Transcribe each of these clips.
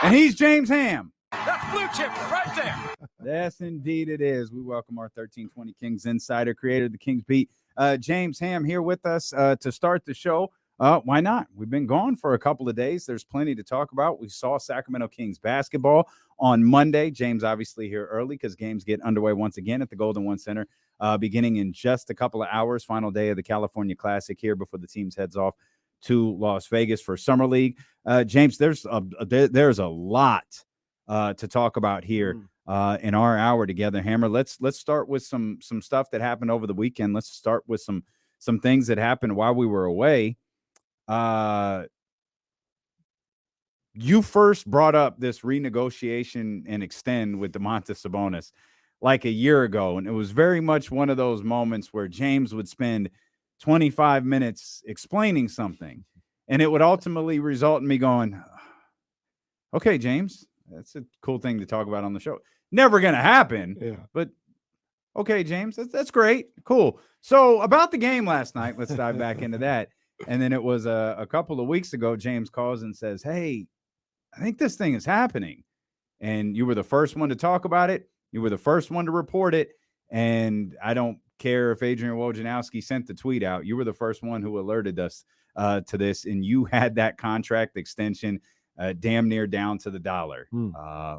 And he's James Ham. That's blue chip right there. Yes, indeed it is. We welcome our 1320 Kings insider, creator of the Kings Beat, James Ham, here with us to start the show. Why not? We've been gone for a couple of days. There's plenty to talk about. We saw Sacramento Kings basketball on Monday. James obviously here early because games get underway once again at the Golden One Center beginning in just a couple of hours. Final day of the California Classic here before the team heads off to Las Vegas for Summer League. James, there's a lot to talk about here in our hour together, Hammer. Let's start with some stuff that happened over the weekend. Let's start with some things that happened while we were away. You first brought up this renegotiation and extend with Domantas Sabonis like a year ago, and it was very much one of those moments where James would spend 25 minutes explaining something, and it would ultimately result in me going, okay, James, that's a cool thing to talk about on the show. Never going to happen, but okay, James, that's great. Cool. So about the game last night, let's dive back into that. And then it was a couple of weeks ago, James calls and says, hey, I think this thing is happening. And you were the first one to talk about it. You were the first one to report it. And I don't care if Adrian Wojnarowski sent the tweet out. You were the first one who alerted us to this. And you had that contract extension damn near down to the dollar.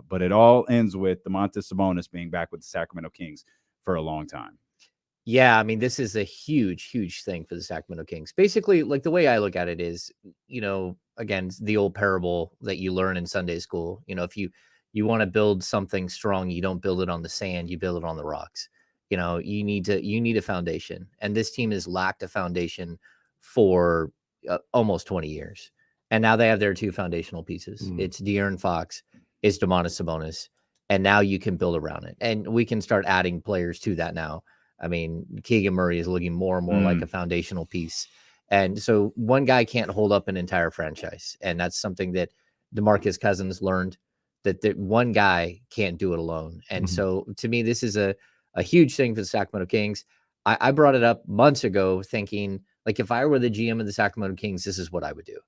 But it all ends with Domantas Sabonis being back with the Sacramento Kings for a long time. Yeah, I mean, this is a huge, huge thing for the Sacramento Kings. Basically, like the way I look at it is, again, the old parable that you learn in Sunday school. If you want to build something strong, you don't build it on the sand, you build it on the rocks. You need a foundation. And this team has lacked a foundation for almost 20 years. And now they have their two foundational pieces. It's De'Aaron Fox, it's Domantas Sabonis. And now you can build around it. And we can start adding players to that now. I mean, Keegan Murray is looking more and more like a foundational piece. And so one guy can't hold up an entire franchise. And that's something that DeMarcus Cousins learned, that one guy can't do it alone. And so to me, this is a huge thing for the Sacramento Kings. I brought it up months ago thinking, like, if I were the GM of the Sacramento Kings, this is what I would do.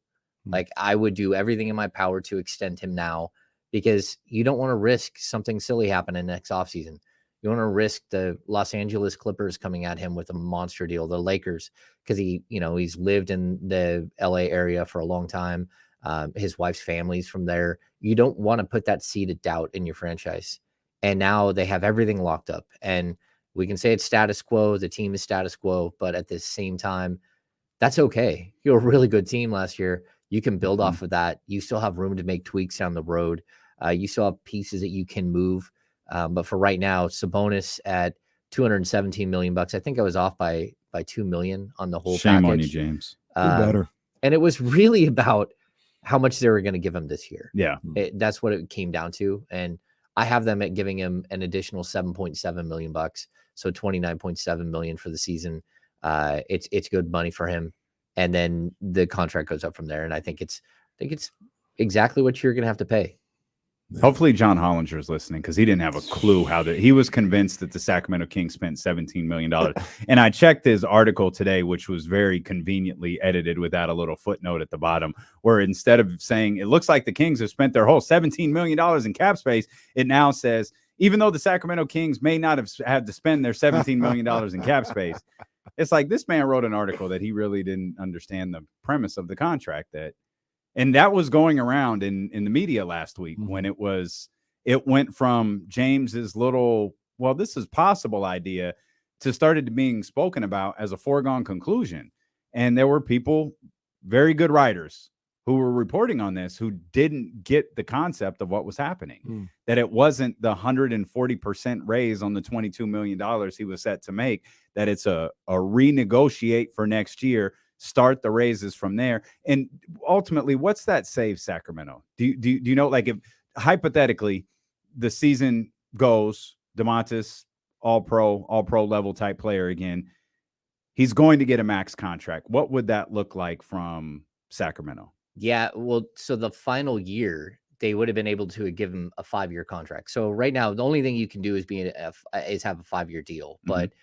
Like, I would do everything in my power to extend him now, because you don't want to risk something silly happening next offseason. You want to risk the Los Angeles Clippers coming at him with a monster deal, the Lakers, because he's lived in the LA area for a long time. His wife's family's from there. You don't want to put that seed of doubt in your franchise. And now they have everything locked up. And we can say it's status quo. The team is status quo. But at the same time, that's okay. You're a really good team last year. You can build off of that. You still have room to make tweaks down the road. You still have pieces that you can move. But for right now, Sabonis at $217 million. I think I was off by $2 million on the whole Shame package. on you, James. Do better. And it was really about how much they were going to give him this year. Yeah. That's what it came down to. And I have them at giving him an additional $7.7 million. So $29.7 million for the season. It's good money for him. And then the contract goes up from there. And I think it's exactly what you're going to have to pay. Hopefully John Hollinger is listening, because he didn't have a clue he was convinced that the Sacramento Kings spent $17 million. And I checked his article today, which was very conveniently edited without a little footnote at the bottom, where instead of saying it looks like the Kings have spent their whole $17 million in cap space, it now says, even though the Sacramento Kings may not have had to spend their $17 million in cap space, it's like this man wrote an article that he really didn't understand the premise of the contract. And that was going around in the media last week when it went from James's little, well, this is possible idea to started being spoken about as a foregone conclusion. And there were people, very good writers, who were reporting on this who didn't get the concept of what was happening, that it wasn't the 140% raise on the $22 million he was set to make, that it's a renegotiate for next year, start the raises from there. And ultimately, what's that save Sacramento? Do you know, like, if hypothetically the season goes, Domantas, all pro level type player again, he's going to get a max contract. What would that look like from Sacramento? Yeah, well, so the final year, they would have been able to give him a 5-year contract. So right now, the only thing you can do is have a 5-year deal. But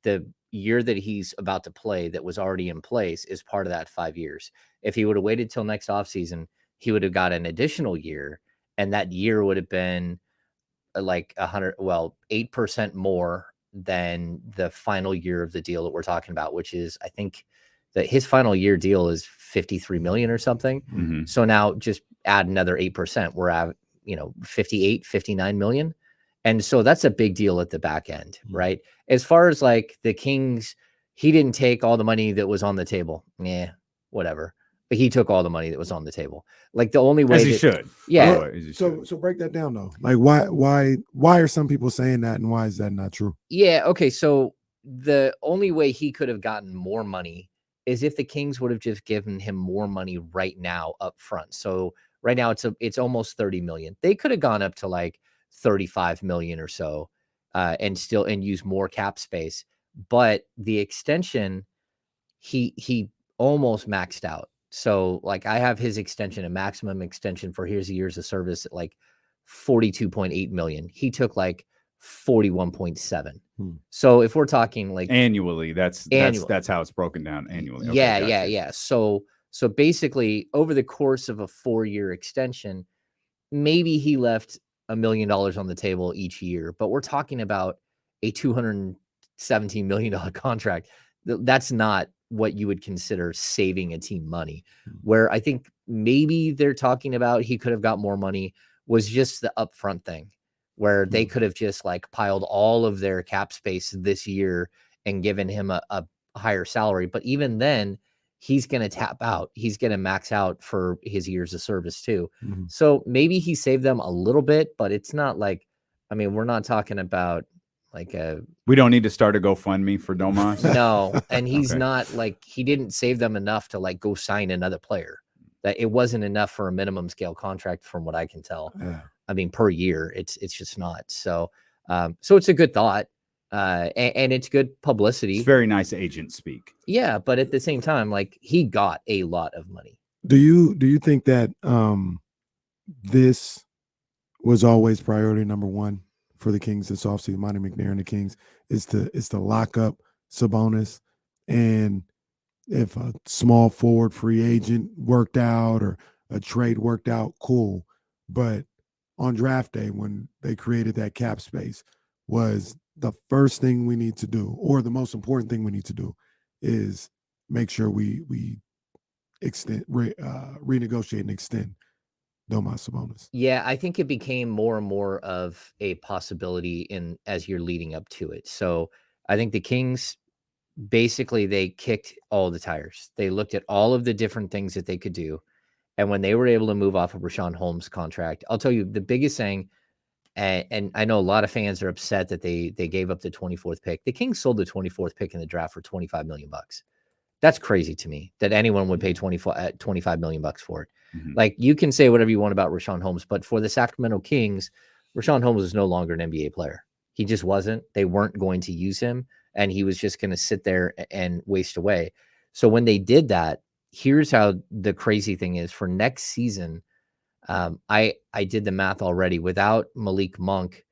the year that he's about to play that was already in place is part of that 5 years. If he would have waited till next offseason, he would have got an additional year. and that year would have been like 8% more than the final year of the deal that we're talking about, which is, I think that his final year deal is 53 million or something. Mhm. So now just add another 8%. We're at, 58, 59 million. And so that's a big deal at the back end, right? As far as like the Kings, he didn't take all the money that was on the table. Yeah, whatever. But he took all the money that was on the table. Like the only way As he should. Yeah. By the way, as he should. So break that down though. Like why are some people saying that, and why is that not true? Yeah. Okay. So the only way he could have gotten more money is if the Kings would have just given him more money right now up front. So right now it's almost 30 million. They could have gone up to like 35 million or so, and use more cap space. But the extension, he almost maxed out. So like I have his extension, a maximum extension for here's the years of service at like 42.8 million. He took like 41.7. So if we're talking like Annually, that's how it's broken down annually. Okay, yeah. So basically over the course of a 4-year extension, maybe he left $1 million on the table each year, but we're talking about a $217 million contract. That's not what you would consider saving a team money. Where I think maybe they're talking about he could have got more money was just the upfront thing, where they could have just like piled all of their cap space this year and given him a higher salary. But even then, he's going to tap out. He's going to max out for his years of service too. So maybe he saved them a little bit, but it's not like, I mean, we're not talking about like we don't need to start a GoFundMe for Domas. No, and he's not like, he didn't save them enough to like go sign another player. That it wasn't enough for a minimum scale contract from what I can tell. Yeah. I mean, per year, it's just not. So so it's a good thought. And it's good publicity. It's very nice agent speak. Yeah, but at the same time, like he got a lot of money. Do you think that this was always priority number one for the Kings this offseason? Monty McNair and the Kings is to lock up Sabonis, and if a small forward free agent worked out or a trade worked out, cool. But on draft day, when they created that cap space, was the first thing we need to do, or the most important thing we need to do, is make sure we extend, renegotiate and extend Domantas Sabonis. Yeah, I think it became more and more of a possibility as you're leading up to it. So I think the Kings basically they kicked all the tires. They looked at all of the different things that they could do. And when they were able to move off of Richaun Holmes' contract, I'll tell you the biggest thing, and I know a lot of fans are upset that they gave up the 24th pick. The Kings sold the 24th pick in the draft for $25 million. That's crazy to me that anyone would pay $25 million for it. Like you can say whatever you want about Richaun Holmes, but for the Sacramento Kings, Richaun Holmes is no longer an NBA player. He just wasn't. They weren't going to use him, and he was just going to sit there and waste away. So when they did that, here's how the crazy thing is for next season. I did the math already. Without Malik Monk,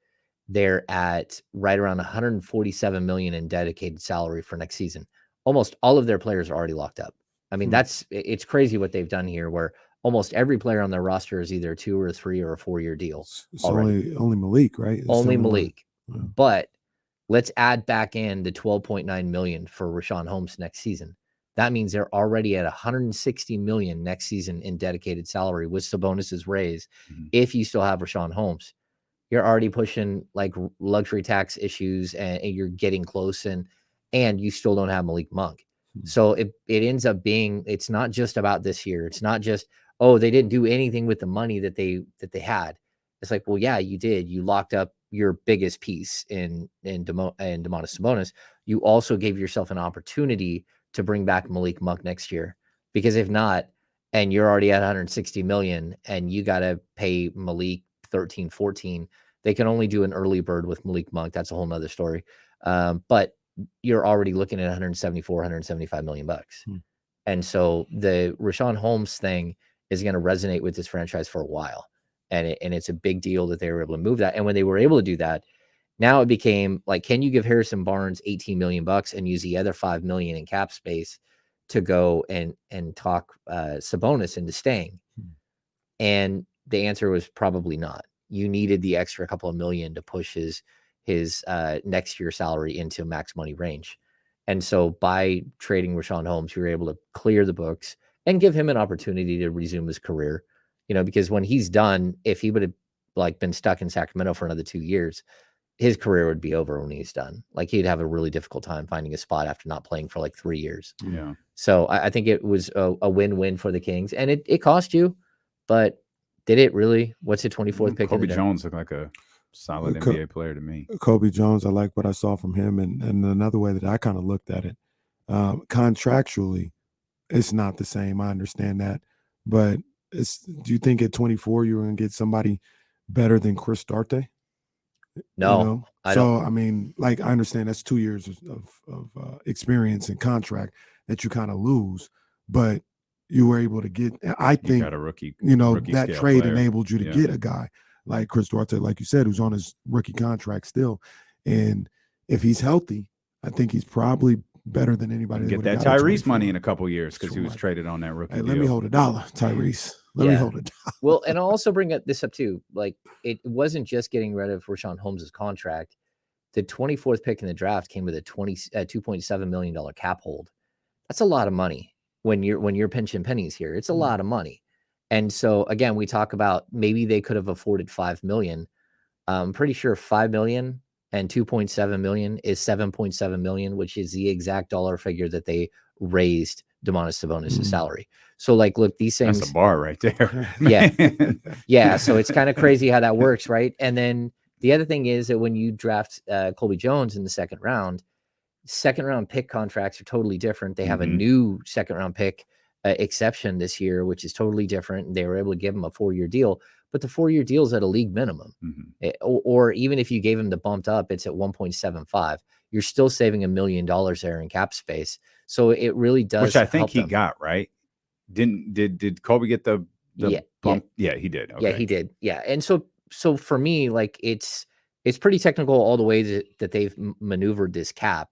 they're at right around 147 million in dedicated salary for next season. Almost all of their players are already locked up. I mean, it's crazy what they've done here, where almost every player on their roster is either 2 or 3 or a 4-year deal. It's only Malik, right? It's only Malik. Yeah. But let's add back in the 12.9 million for Richaun Holmes next season. That means they're already at 160 million next season in dedicated salary with Sabonis's raise. If you still have Richaun Holmes, you're already pushing like luxury tax issues, and you're getting close, and you still don't have Malik Monk. So it ends up being, it's not just about this year. It's not just, oh, they didn't do anything with the money that they had. It's like, well, yeah, you did. You locked up your biggest piece in Domantas Sabonis. You also gave yourself an opportunity to bring back Malik Monk next year, because if not, and you're already at 160 million and you got to pay Malik 13, 14, they can only do an early bird with Malik Monk. That's a whole nother story. But you're already looking at 174, 175 million bucks. And so the Richaun Holmes thing is going to resonate with this franchise for a while. And it's a big deal that they were able to move that. And when they were able to do that, now it became like, can you give Harrison Barnes 18 million bucks and use the other 5 million in cap space to go and talk Sabonis into staying? And the answer was probably not. You needed the extra couple of million to push his next year salary into max money range. And so by trading Rashawn Holmes, you were able to clear the books and give him an opportunity to resume his career. Because when he's done, if he would have like been stuck in Sacramento for another 2 years, his career would be over when he's done. Like he'd have a really difficult time finding a spot after not playing for like 3 years. Yeah. So I think it was a win-win for the Kings, and it cost you, but did it really? What's the 24th pick? Kobe Jones looked like a solid NBA player to me. Kobe Jones, I like what I saw from him. And another way that I kind of looked at it, contractually, it's not the same. I understand that. But do you think at 24 you're going to get somebody better than Chris Duarte? No. I don't. I mean, like, I understand that's 2 years of experience and contract that you kind of lose. But you were able to get, I think, got a rookie, that trade player. enabled you to get a guy like Chris Duarte, like you said, who's on his rookie contract still. And if he's healthy, I think he's probably better than anybody. Get that Tyrese money in a couple years because he was traded on that rookie deal. Let me hold $1, Tyrese. Let me hold $1. Well, and I'll also bring this up too. Like, it wasn't just getting rid of Rashawn Holmes' contract. The 24th pick in the draft came with a $2.7 million cap hold. That's a lot of money when you're pinching pennies here. It's a lot of money. And so again, we talk about maybe they could have afforded $5 million. I'm pretty sure $5 million and $2.7 million is $7.7 million, which is the exact dollar figure that they raised Domantas Sabonis' salary. So like, look, these things. That's a bar right there. Yeah. Yeah. So it's kind of crazy how that works. Right. And then the other thing is that when you draft Colby Jones in the second round pick contracts are totally different. They have a new second round pick exception this year, which is totally different. They were able to give him a 4-year deal, but the 4-year deal is at a league minimum. Or even if you gave him the bumped up, it's at 1.75. You're still saving $1 million there in cap space. So it really does. Which I think he got, right? Did Kobe get the bump? Yeah, he did. Okay. Yeah, he did. Yeah. And so for me, like it's pretty technical all the way that they've maneuvered this cap.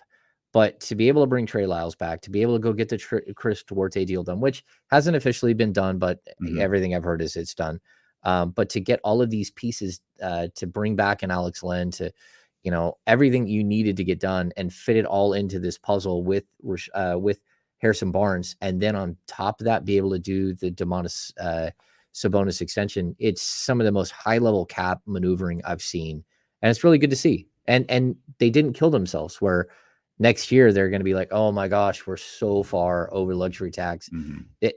But to be able to bring Trey Lyles back, to be able to go get the Chris Duarte deal done, which hasn't officially been done, but everything I've heard is it's done. But to get all of these pieces to bring back an Alex Len, to, everything you needed to get done and fit it all into this puzzle with Harrison Barnes. And then on top of that, be able to do the Domantas Sabonis extension. It's some of the most high level cap maneuvering I've seen. And it's really good to see. And they didn't kill themselves where next year they're going to be like, oh my gosh, we're so far over luxury tax.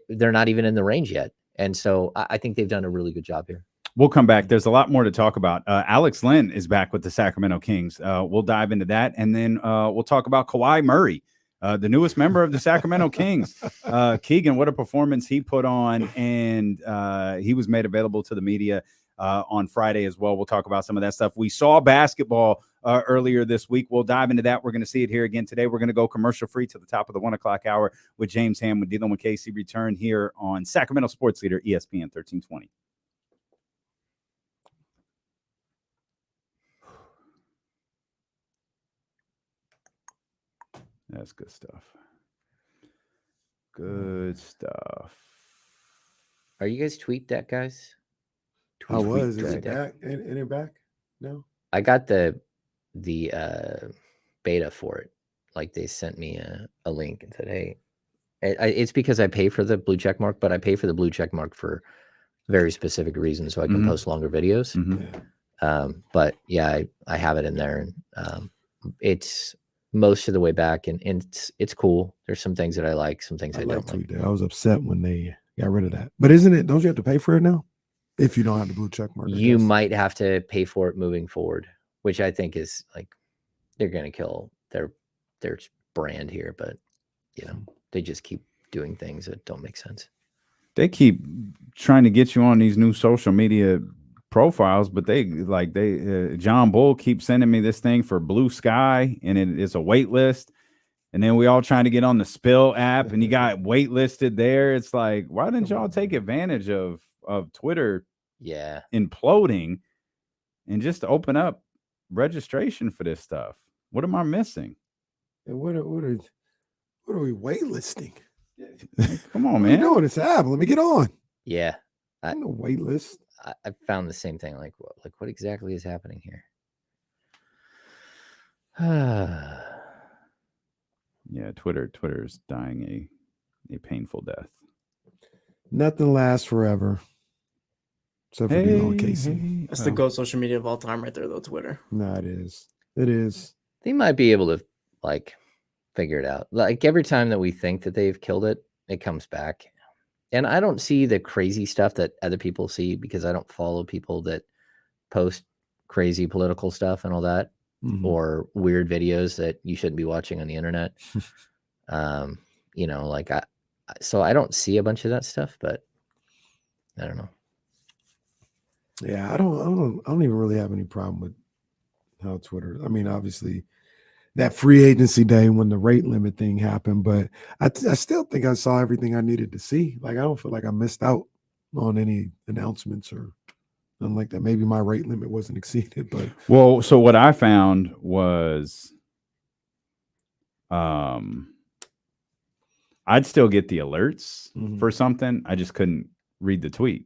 They're not even in the range yet. And so I think they've done a really good job here. We'll come back. There's a lot more to talk about. Alex Len is back with the Sacramento Kings. We'll dive into that. And then we'll talk about Kawhi Murray, the newest member of the Sacramento Kings. Keegan, what a performance he put on. And he was made available to the media on Friday as well. We'll talk about some of that stuff. We saw basketball earlier this week. We'll dive into that. We're going to see it here again today. We're going to go commercial free to the top of the 1 o'clock hour with James Ham with Dealing with Casey. Return here on Sacramento Sports Leader, ESPN 1320. That's good stuff. Good stuff. Are you guys tweet that, guys? I was. Is it back? Any back? No. I got the beta for it. Like they sent me a link and said, hey, it's because I pay for the blue check mark, but I pay for the blue check mark for very specific reasons. So I can post longer videos. But yeah, I have it in there, and it's most of the way back, and it's cool. There's some things that I like, some things I don't like. I was upset when they got rid of that. But don't you have to pay for it now? If you don't have the blue check mark, you might have to pay for it moving forward, which I think is like they're going to kill their brand here. But they just keep doing things that don't make sense. They keep trying to get you on these new social media profiles, but John Bull keeps sending me this thing for Blue Sky, and it's a wait list. And then we all trying to get on the Spill app, and you got waitlisted there. It's like, why didn't y'all take advantage of Twitter imploding and just open up registration for this stuff? What am I missing? And what are we waitlisting? Come on, man. What are you doing? It's app. Let me get on. Yeah. I'm a wait list. I found the same thing. Like what exactly is happening here? Yeah, Twitter's dying a painful death. Nothing lasts forever. Except for D-Lo and Casey. That's the GOAT social media of all time right there, though, Twitter. No, it is. It is. They might be able to like figure it out. Like every time that we think that they've killed it, it comes back. And I don't see the crazy stuff that other people see because I don't follow people that post crazy political stuff and all that, or weird videos that you shouldn't be watching on the internet. You know, like so I don't see a bunch of that stuff, but I don't know. Yeah, I don't even really have any problem with how Twitter. I mean, obviously, that free agency day when the rate limit thing happened, but I still think I saw everything I needed to see. Like, I don't feel like I missed out on any announcements or nothing like that. Maybe my rate limit wasn't exceeded, but well, so what I found was, I'd still get the alerts for something. I just couldn't read the tweet.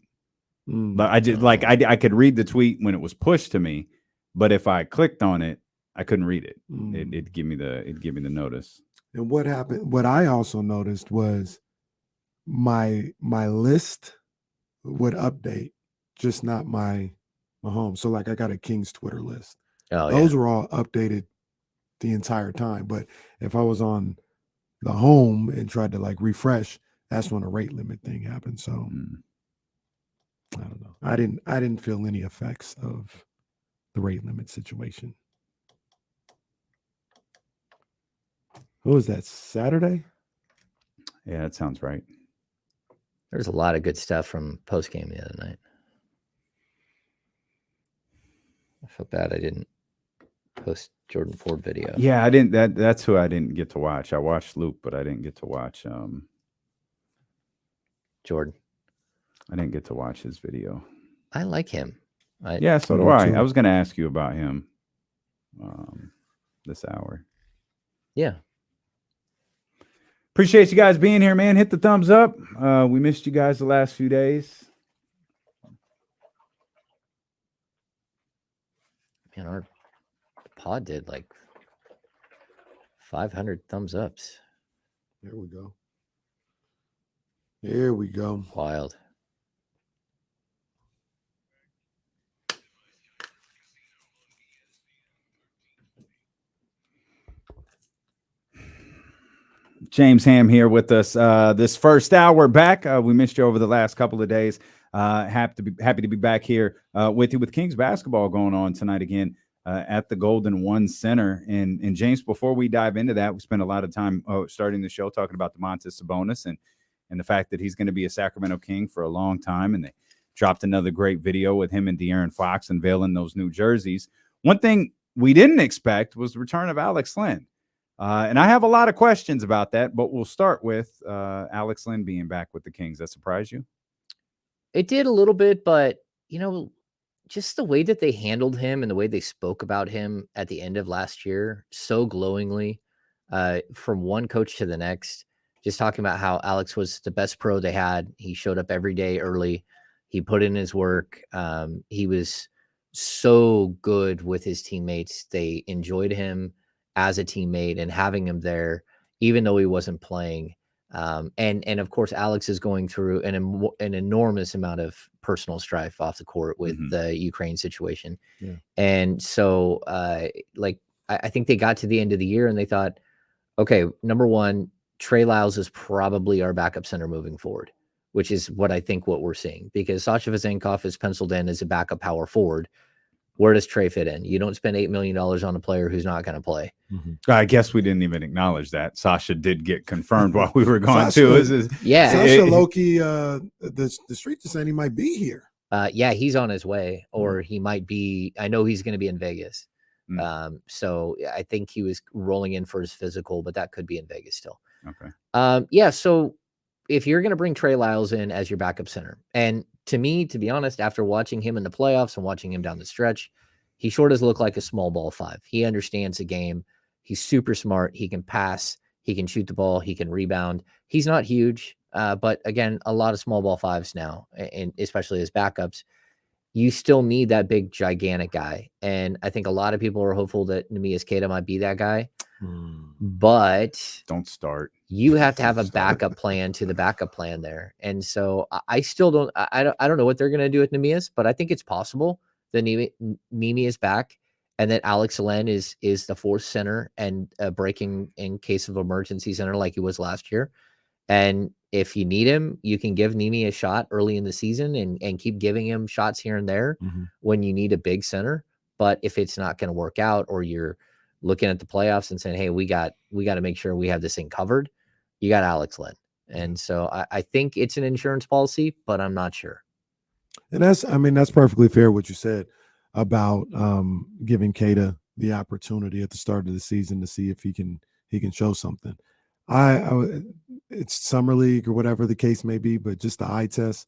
But I just I could read the tweet when it was pushed to me, but if I clicked on it, I couldn't read it. It'd give me the notice. And what happened? What I also noticed was my list would update, just not my home. So like I got a Kings Twitter list. Oh, those were all updated the entire time. But if I was on the home and tried to like refresh, that's when a rate limit thing happened. So. I don't know. I didn't feel any effects of the rate limit situation. What was that, Saturday? Yeah, that sounds right. There's a lot of good stuff from post game the other night. I felt bad I didn't post Jordan Ford video. Yeah, I didn't. That's who I didn't get to watch. I watched Luke, but I didn't get to watch Jordan. I didn't get to watch his video. I like him. Yeah, so do I. I was going to ask you about him this hour. Yeah. Appreciate you guys being here, man. Hit the thumbs up. We missed you guys the last few days. Man, our pod did like 500 thumbs ups. There we go. There we go. Wild. James Ham here with us this first hour back. We missed you over the last couple of days. Happy to be back here with you with Kings basketball going on tonight again at the Golden One Center. And James, before we dive into that, we spent a lot of time starting the show talking about Domantas Sabonis and the fact that he's going to be a Sacramento King for a long time. And they dropped another great video with him and De'Aaron Fox unveiling those new jerseys. One thing we didn't expect was the return of Alex Len. And I have a lot of questions about that, but we'll start with Alex Len being back with the Kings. That surprised you? It did a little bit, but, you know, just the way that they handled him and the way they spoke about him at the end of last year, so glowingly, from one coach to the next, just talking about how Alex was the best pro they had. He showed up every day early. He put in his work. He was so good with his teammates. They enjoyed him as a teammate and having him there, even though he wasn't playing. And of course, Alex is going through an enormous amount of personal strife off the court with the Ukraine situation. Yeah. And so, I think they got to the end of the year and they thought, okay, number one, Trey Lyles is probably our backup center moving forward, which is what we're seeing, because Sasha Vezenkov is penciled in as a backup power forward. Where does Trey fit in? You don't spend $8 million on a player who's not going to play. I guess we didn't even acknowledge that. Sasha did get confirmed while we were gone too. Sasha Loki, the street is saying he might be here. Yeah, he's on his way, or he might be. I know he's going to be in Vegas. So I think he was rolling in for his physical, but that could be in Vegas still. Okay. Yeah. So if you're going to bring Trey Lyles in as your backup center, and to me, to be honest, after watching him in the playoffs and watching him down the stretch, he sure does look like a small ball five. He understands the game. He's super smart. He can pass. He can shoot the ball. He can rebound. He's not huge, but again, a lot of small ball fives now, and especially as backups. you still need that big, gigantic guy. And I think a lot of people are hopeful that Neemias Queta might be that guy. But don't start. You have to have a backup plan to the backup plan there. And so I still don't know what they're going to do with Neemias, but I think it's possible that Neemias is back and that Alex Len is the fourth center and breaking in case of emergency center like he was last year. And if you need him, you can give Neemias a shot early in the season and keep giving him shots here and there when you need a big center. But if it's not going to work out, or you're looking at the playoffs and saying, hey, we got to make sure we have this thing covered, you got Alex Len. And so I think it's an insurance policy, but I'm not sure. And that's perfectly fair what you said about giving Queta the opportunity at the start of the season to see if he can show something. It's summer league or whatever the case may be, but just the eye test,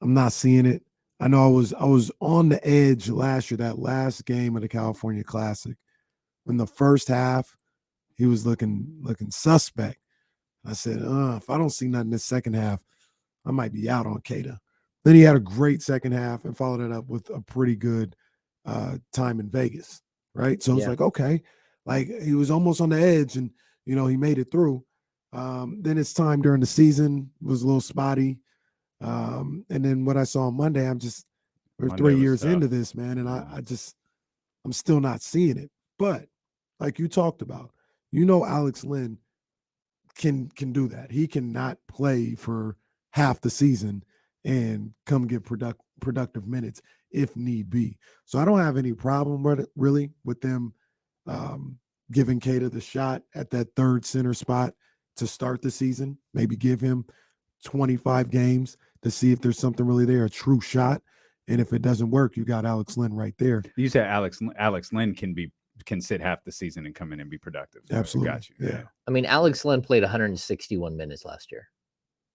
I'm not seeing it. I know I was on the edge last year, that last game of the California Classic. In the first half, he was looking suspect. I said, if I don't see nothing in the second half, I might be out on Queta. Then he had a great second half and followed it up with a pretty good time in Vegas, right? So it's like, okay, like he was almost on the edge and, he made it through. Then his time during the season was a little spotty. And then what I saw on Monday, we're 3 years into this, man, and I'm still not seeing it. But like you talked about, Alex Len can do that. He cannot play for half the season and come get productive minutes if need be. So I don't have any problem with them giving Queta the shot at that third center spot to start the season. Maybe give him 25 games to see if there's something really there, a true shot. And if it doesn't work, you got Alex Len right there. You said Alex Len can sit half the season and come in and be productive. So absolutely. Got you. Yeah. I mean, Alex Len played 161 minutes last year.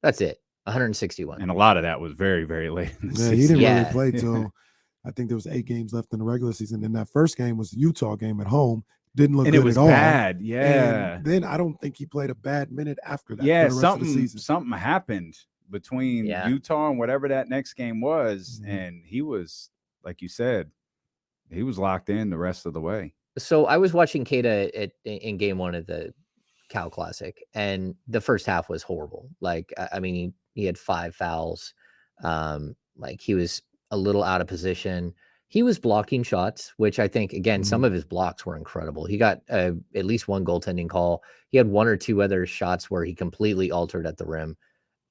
That's it. 161. And a lot of that was very, very late in the season. He didn't really play till I think there was 8 games left in the regular season. And that first game was the Utah game at home. Didn't look good at all. And it was bad. Yeah. And then I don't think he played a bad minute after that. Yeah, something happened between Utah and whatever that next game was. And he was, like you said, he was locked in the rest of the way. So I was watching Queta in game 1 of the Cal Classic, and the first half was horrible. Like, I mean, he had 5 fouls. Like, he was a little out of position. He was blocking shots, which I think, again, some of his blocks were incredible. He got at least one goaltending call. He had 1 or 2 other shots where he completely altered at the rim.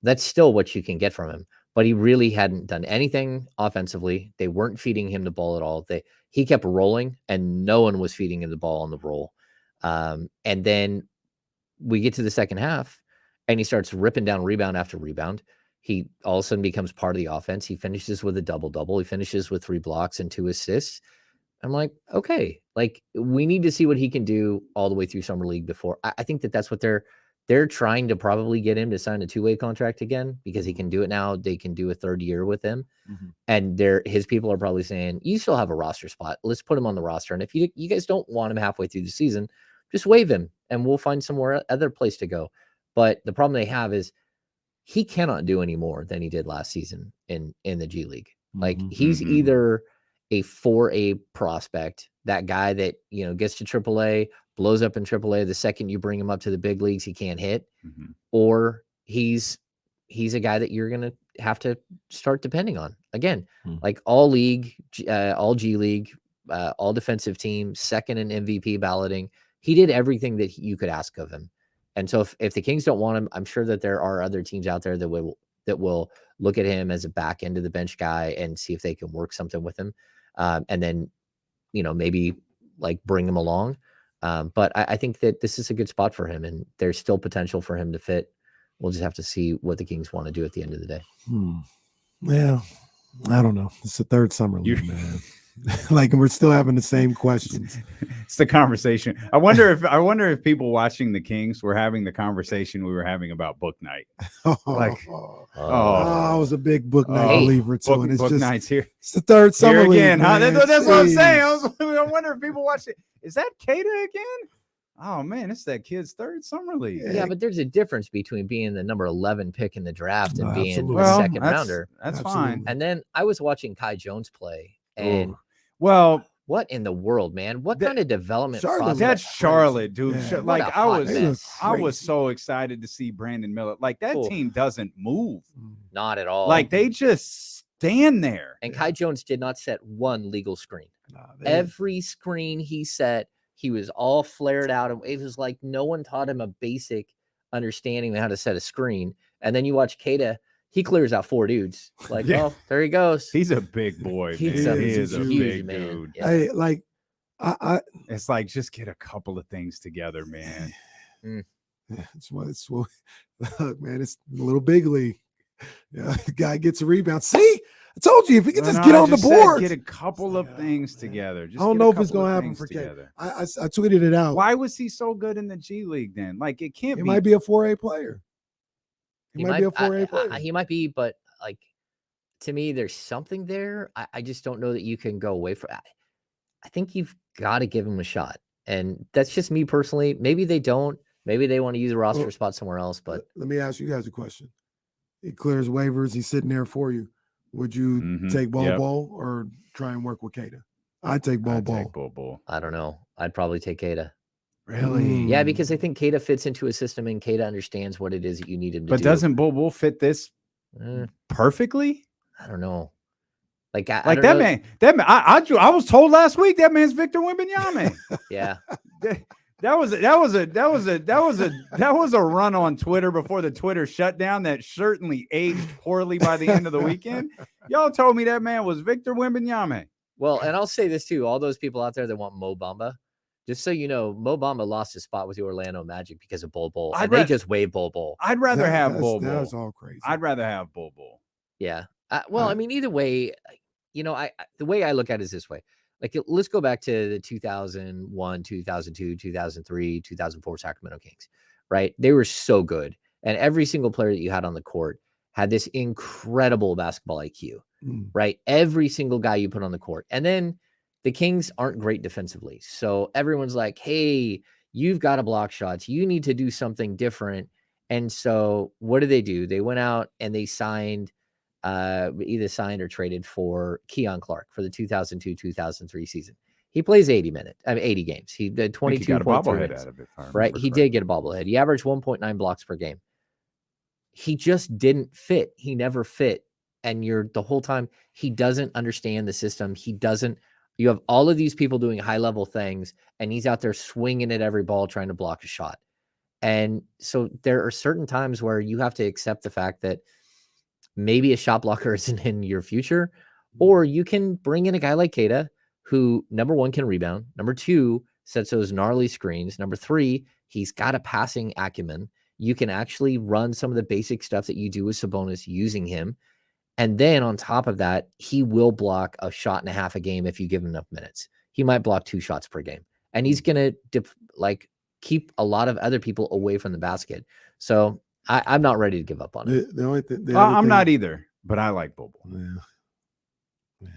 That's still what you can get from him. But he really hadn't done anything offensively. They weren't feeding him the ball at all. He kept rolling, and no one was feeding him the ball on the roll. And then we get to the second half, and he starts ripping down rebound after rebound. He all of a sudden becomes part of the offense. He finishes with a double-double. He finishes with 3 blocks and 2 assists. I'm like, okay, like, we need to see what he can do all the way through summer league before. I think that's what they're trying to probably get him to sign a 2-way contract again, because he can do it now. They can do a 3rd year with him. And his people are probably saying, you still have a roster spot. Let's put him on the roster. And if you guys don't want him halfway through the season, just waive him and we'll find somewhere other place to go. But the problem they have is he cannot do any more than he did last season in the G League. Like, he's either a 4A prospect, that guy that, gets to AAA, blows up in AAA. The second you bring him up to the big leagues, he can't hit, or he's a guy that you're going to have to start depending on again, like all league, all G League, all defensive team, second in MVP balloting. He did everything that you could ask of him. And so if the Kings don't want him, I'm sure that there are other teams out there that will look at him as a back end of the bench guy and see if they can work something with him. And then, maybe like bring him along. But I think that this is a good spot for him, and there's still potential for him to fit. We'll just have to see what the Kings want to do at the end of the day. Yeah, I don't know. It's the 3rd summer league, man. Like, we're still having the same questions. It's the conversation. I wonder if people watching the Kings were having the conversation we were having about book night. I was a big book night believer too. And it's book just night's here. It's the 3rd summer here again, league, huh? Man. That's what I'm saying. I wonder if people watch it. Is that Queta again? Oh man, it's that kid's third summer league. Yeah, but there's a difference between being the number 11 pick in the draft and No, being absolutely. a Well, second rounder. That's Absolutely. fine. And then I was watching Kai Jones play, and Ooh. Well, what in the world, man? What That- kind of development Charlotte process? that's crazy. Charlotte, dude. Yeah. What Like a I hot was, mess. I was Crazy. so excited to see Brandon Miller. Like that Oof. team doesn't move. Not at all. Like they just stand there. And Kai Jones did not set one legal screen. Nah, Every screen he set, he was all flared out. And it was like no one taught him a basic understanding of how to set a screen. And then you watch Queta, he clears out 4 dudes. Like, Yeah. oh, there he goes. He's a big boy, He's man. a He is a huge big man. dude. Yeah. Hey, like I It's like just get a couple of things together, man. it's what look, man, it's a little big league. Yeah, guy gets a rebound. See, I told you if he could just get on the board. Get a couple of Yeah, things man. together. Just I don't get a know if it's couple gonna of happen things for K. together. I tweeted it out. Why was he so good in the G League then? Like it can't He be. might be a 4A player. He might be a 4A player. He might be, but like to me, there's something there. I just don't know that you can go away from. I think you've got to give him a shot, and that's just me personally. Maybe they don't. Maybe they want to use a roster Well, spot somewhere else. But Let me ask you guys a question. He clears waivers. He's sitting there for you. Would you Mhm, take Bol yep. Bol or try and work with Queta? I'd take Bol I'd Bol. take Bol. I don't know. I'd probably take Queta. Really? Yeah, Mm. because I think Queta fits into a system, and Queta understands what it is that you need him to But do. doesn't Bol fit this Eh, perfectly? I don't know. Like I Like don't that know. man, I was told last week that man's Victor Wembanyama. Yeah. That was a run on Twitter before the Twitter shutdown that certainly aged poorly by the end of the weekend. Y'all told me that man was Victor Wembanyama. Well, and I'll say this too: all those people out there that want Mo Bamba, just so you know, Mo Bamba lost his spot with the Orlando Magic because of Bol Bol, and they just waived Bol Bol. I'd rather have Bol That's Bol. all crazy. I'd rather have Bol Bol. Yeah. Well, I mean, either way, you know, the way I look at it is this way. Like, let's go back to the 2001, 2002, 2003, 2004 Sacramento Kings, right? They were so good. And every single player that you had on the court had this incredible basketball IQ, right? Every single guy you put on the court. And then the Kings aren't great defensively. So everyone's like, hey, you've got to block shots. You need to do something different. And so what do? They went out and they signed either signed or traded for Keon Clark for the 2002-2003 season. He plays 80 games. He did 22 got a bobblehead out of it. Right. He did get a bobblehead. He averaged 1.9 blocks per game. He just didn't fit. He never fit. And the whole time he doesn't understand the system. You have all of these people doing high level things and he's out there swinging at every ball, trying to block a shot. And so there are certain times where you have to accept the fact that maybe a shot blocker isn't in your future, or you can bring in a guy like Queta who, number one, can rebound. Number two, sets those gnarly screens. Number three, he's got a passing acumen. You can actually run some of the basic stuff that you do with Sabonis using him. And then on top of that, he will block a shot and a half a game if you give him enough minutes. He might block 2 shots per game. And he's going to keep a lot of other people away from the basket. So I'm not ready to give up on it. The only thing I'm not either, but I like Bol Bol. Yeah.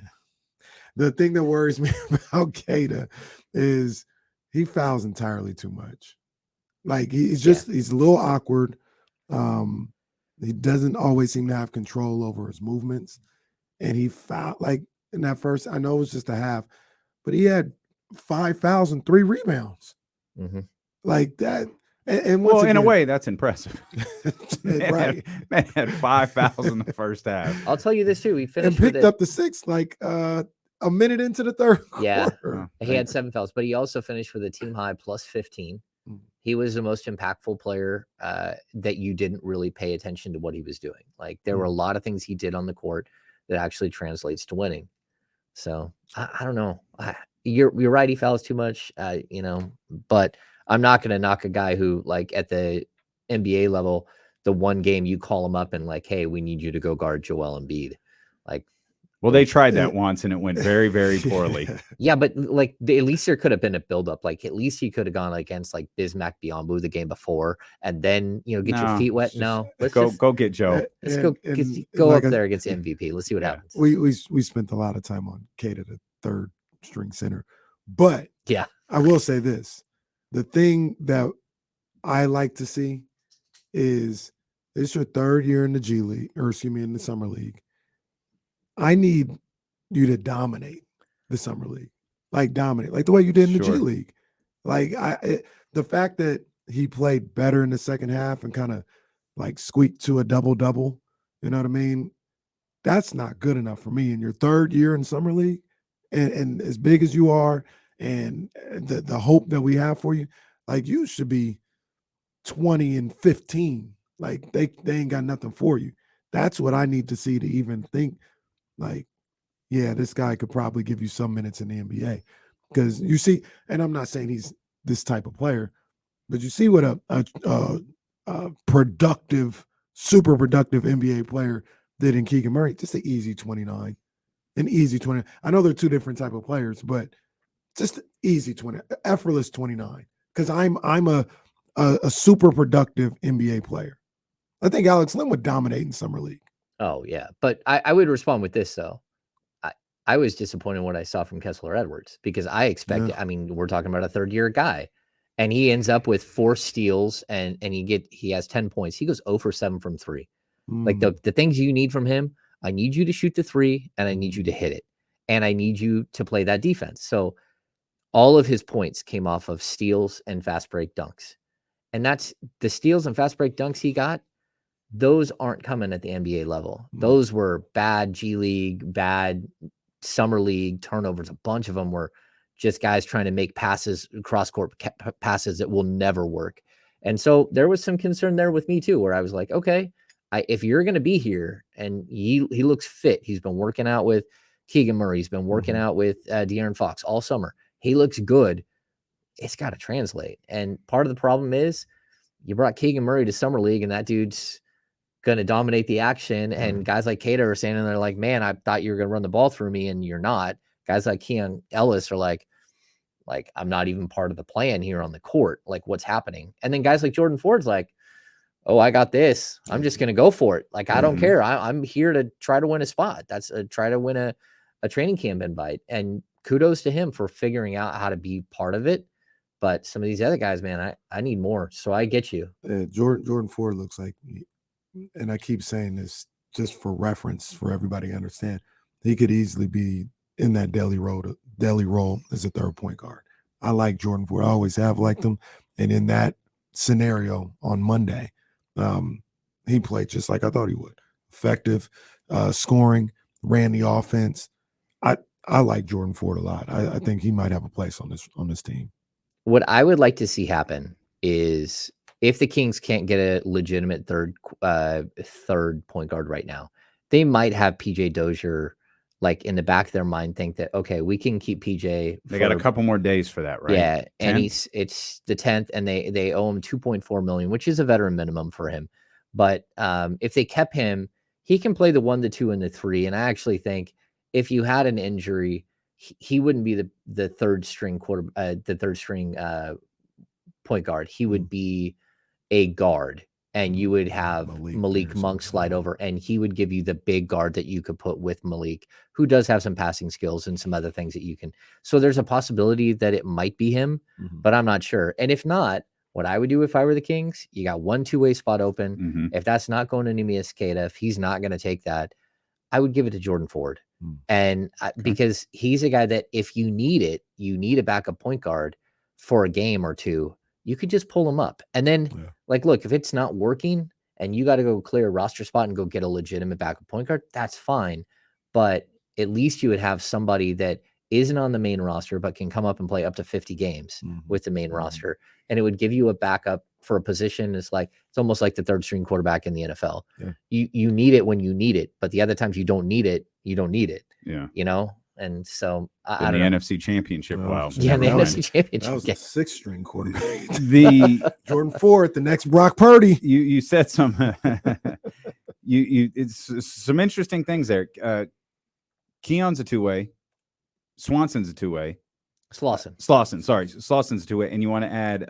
The thing that worries me about Queta is he fouls entirely too much. Like he's a little awkward. He doesn't always seem to have control over his movements. And he fouled like in that first, I know it was just a half, but he had 5 fouls and 3 rebounds. Mm-hmm. Like that. And well, again, in a way, that's impressive. Right. Man had 5 fouls in the first half. I'll tell you this too. He And finished picked up the 6 like a minute into the third Yeah. quarter. He had 7 fouls, but he also finished with a team high plus 15. He was the most impactful player that you didn't really pay attention to what he was doing. Like there were a lot of things he did on the court that actually translates to winning. So I don't know. You're right. He fouls too much, but I'm not going to knock a guy who, like, at the NBA level, the one game you call him up and like, hey, we need you to go guard Joel Embiid. Like, well, they tried that once and it went very, very poorly. yeah, but like at least there could have been a buildup. Like at least he could have gone against like Bismack Biyombo the game before, and then get your feet wet. No, let's go get Joe. Let's And go like up there against MVP. Let's see what happens. We spent a lot of time on Queta, the third string center. But yeah, I will say this. the thing that I like to see is it's your third year in the G League, or excuse me, in the Summer League. I need you to dominate the Summer League, like dominate, like the way you did in the G Sure. League. Like the fact that he played better in the second half and kind of like squeaked to a double-double, you know what I mean? That's not good enough for me in your third year in Summer League. And as big as you are and the hope that we have for you, like you should be 20 and 15. Like they ain't got nothing for you. That's what I need to see to even think like, yeah, this guy could probably give you some minutes in the NBA. Because you see, and I'm not saying he's this type of player, but you see what a productive, super productive NBA player did in Keegan Murray. Just an easy 29. An easy 20. I know they're two different type of players, but just easy 20, effortless 29. Because I'm a super productive NBA player. I think Alex Len would dominate in Summer League. Oh, yeah. But I would respond with this, though. I was disappointed in what I saw from Kessler Edwards because I expected, Yeah. I mean, we're talking about a third-year guy. And he ends up with 4 steals and he has 10 points. He goes 0 for 7 from 3. Like the things you need from him, I need you to shoot the 3 and I need you to hit it. And I need you to play that defense. So all of his points came off of steals and fast break dunks. And that's the steals and fast break dunks he got. Those aren't coming at the NBA level. Those were bad G League, bad Summer League turnovers. A bunch of them were just guys trying to make passes, cross-court passes that will never work. And so there was some concern there with me too, where I was like, okay, if you're going to be here and he looks fit, he's been working out with Keegan Murray, he's been working out with De'Aaron Fox all summer. He looks good. It's got to translate. And part of the problem is you brought Keegan Murray to Summer League and that dude's going to dominate the action. And guys like Queta are standing there like, man, I thought you were going to run the ball through me and you're not. Guys like Keon, Ellis are like, I'm not even part of the plan here on the court. Like what's happening? And then guys like Jordan Ford's like, oh, I got this. I'm just going to go for it. Like, I don't care. I'm here to try to win a spot. That's try to win a training camp invite. And kudos to him for figuring out how to be part of it. But some of these other guys, man, I need more. So I get you. Jordan Ford looks like, and I keep saying this just for reference for everybody to understand, he could easily be in that daily role as a third point guard. I like Jordan Ford. I always have liked him. And in that scenario on Monday, he played just like I thought he would. Effective, scoring, ran the offense. I like Jordan Ford a lot. I think he might have a place on this team. What I would like to see happen is if the Kings can't get a legitimate third point guard right now, they might have PJ Dozier like in the back of their mind think that, okay, we can keep PJ. They got a couple more days for that, right? Yeah. 10? And it's the 10th and they owe him $2.4 million, which is a veteran minimum for him. But if they kept him, he can play the 1, the 2, and the 3. And I actually think if you had an injury, he wouldn't be the third string point guard. He would be a guard, and you would have Malik Monk slide over, and he would give you the big guard that you could put with Malik, who does have some passing skills and some other things that you can. So there's a possibility that it might be him, but I'm not sure. And if not, what I would do if I were the Kings, you got 1 2-way spot open. If that's not going to Neemias Queta, if he's not going to take that, I would give it to Jordan Ford. And because he's a guy that if you need it, you need a backup point guard for a game or two, you could just pull him up. And then like, look, if it's not working and you got to go clear a roster spot and go get a legitimate backup point guard, that's fine. But at least you would have somebody that isn't on the main roster, but can come up and play up to 50 games with the main roster. And it would give you a backup for a position. It's almost like the third string quarterback in the NFL. You need it when you need it, but the other times you don't need it, you don't need it. Yeah. You know? And so I don't know. NFC Championship. Wow. Yeah, the NFC Championship. That was a 6th string quarterback. The Jordan Ford, the next Brock Purdy. You said some it's some interesting things there. Keon's a 2-way. Swanson's a 2-way. Slauson's a 2-way, and you want to add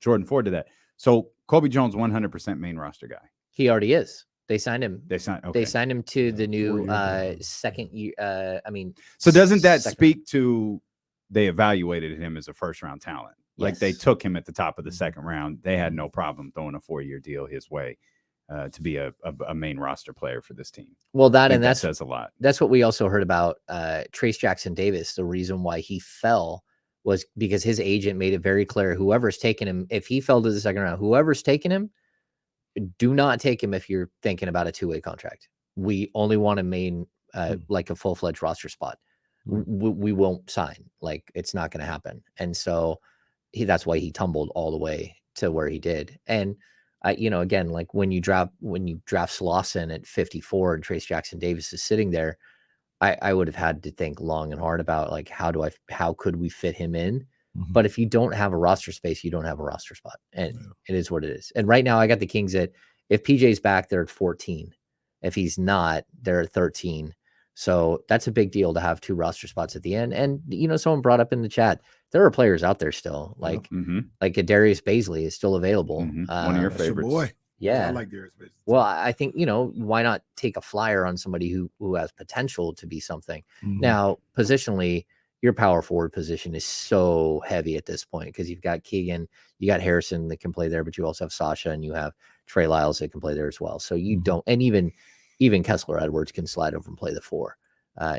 Jordan Ford to that. So Kobe Jones, 100% main roster guy. He already is. They signed him. They signed him to the new second year. So doesn't that speak to they evaluated him as a first-round talent? Like they Yes. took him at the top of the second round. They had no problem throwing a 4-year deal his way to be a main roster player for this team. Well, I that think and that says a lot. that's what we also heard about Trace Jackson Davis. The reason why he fell was because his agent made it very clear, whoever's taking him, if he fell to the second round, whoever's taking him, do not take him if you're thinking about a 2-way contract. We only want a main, like a full-fledged roster spot. We won't sign. Like, it's not going to happen. And so that's why he tumbled all the way to where he did. And again, like when you draft Slauson at 54 and Trace Jackson Davis is sitting there, I would have had to think long and hard about like, how could we fit him in? But if you don't have a roster space, you don't have a roster spot, and it is what it is. And right now I got the Kings at, if PJ's back, they're at 14. If he's not, they're at 13. So that's a big deal to have 2 roster spots at the end. And, someone brought up in the chat, there are players out there still, like Darius Baisley is still available. One of your That's your favorites. boy. Yeah. I like Darius Baisley. Well, I think, why not take a flyer on somebody who has potential to be something? Now, positionally, your power forward position is so heavy at this point because you've got Keegan, you got Harrison that can play there, but you also have Sasha and you have Trey Lyles that can play there as well. So you don't, and even Kessler Edwards can slide over and play the 4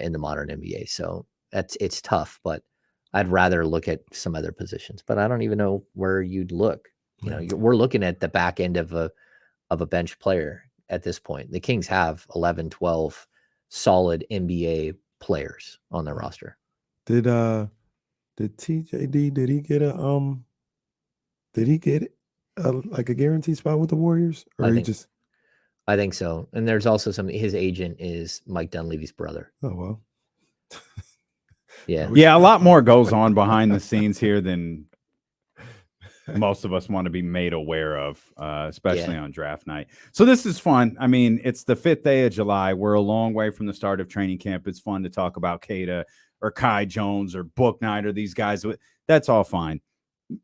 in the modern NBA. So it's tough, but I'd rather look at some other positions. But I don't even know where you'd look. We're looking at the back end of a bench player at this point. The Kings have 11, 12 solid NBA players on their roster. Did TJD, did he get like a guaranteed spot with the Warriors? Or I think so. And there's also his agent is Mike Dunleavy's brother. Oh, well. Yeah. Yeah, a lot more goes on behind the scenes here than most of us want to be made aware of, especially on draft night. So this is fun. I mean, it's the 5th day of July. We're a long way from the start of training camp. It's fun to talk about Queta or Kai Jones or Book Knight or these guys. That's all fine.